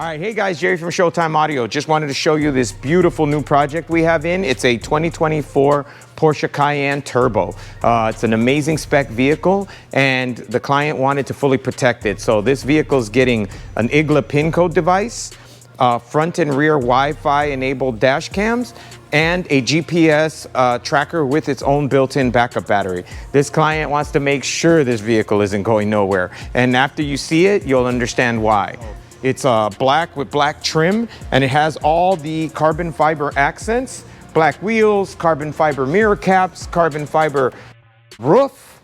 All right, hey guys, Jerry from Showtime Audio. Just wanted to show you this beautiful new project we have in. It's a 2024 Porsche Cayenne Turbo. It's an amazing spec vehicle, and the client wanted to fully protect it. So this vehicle is getting an Igla pin code device, front and rear Wi-Fi enabled dash cams, and a GPS tracker with its own built-in backup battery. This client wants to make sure this vehicle isn't going nowhere. And after you see it, you'll understand why. It's black with black trim, and it has all the carbon fiber accents, black wheels, carbon fiber mirror caps, carbon fiber roof.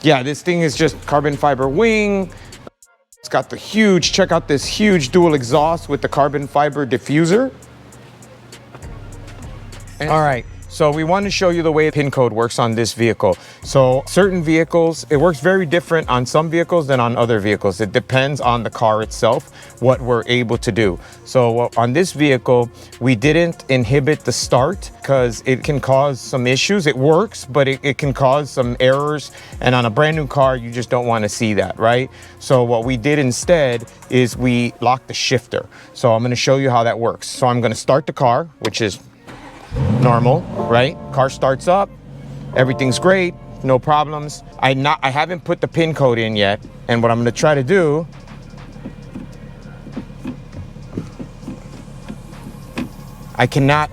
Yeah, this thing is just carbon fiber wing. It's got the huge, check out this huge dual exhaust with the carbon fiber diffuser. All right, so we want to show you the way the pin code works on this vehicle. So certain vehicles, it works very different on some vehicles than on other vehicles. It depends on the car itself, what we're able to do. So on this vehicle, we didn't inhibit the start because it can cause some issues. It works, but it can cause some errors. And on a brand new car, you just don't want to see that, right? So what we did instead is we locked the shifter. So I'm going to show you how that works. So I'm going to start the car, which is normal, right? Car starts up, everything's great, no problems. I haven't put the pin code in yet, and what I'm going to try to do, I cannot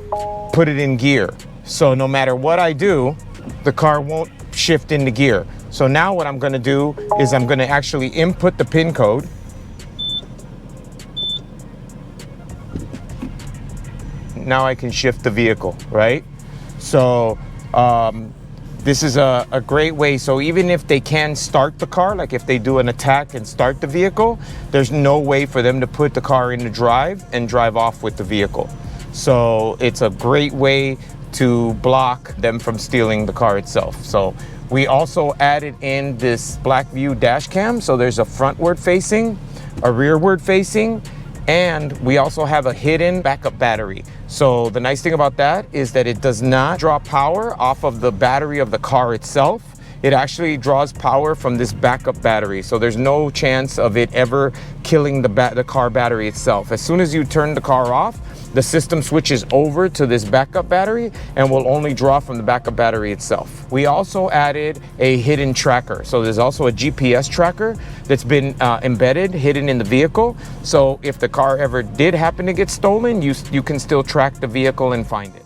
put it in gear. So no matter what I do, the car won't shift into gear. So now what I'm going to do is I'm going to actually input the pin code. Now I can shift the vehicle, right? So this is a great way. So even if they can start the car, like if they do an attack and start the vehicle, there's no way for them to put the car into drive and drive off with the vehicle. So it's a great way to block them from stealing the car itself. So we also added in this BLACKVUE dash cam. So there's a frontward facing, a rearward facing, and we also have a hidden backup battery. So the nice thing about that is that it does not draw power off of the battery of the car itself. It actually draws power from this backup battery. So there's no chance of it ever killing the car battery itself. As soon as you turn the car off, the system switches over to this backup battery and will only draw from the backup battery itself. We also added a hidden tracker. So there's also a GPS tracker that's been embedded, hidden in the vehicle. So if the car ever did happen to get stolen, you can still track the vehicle and find it.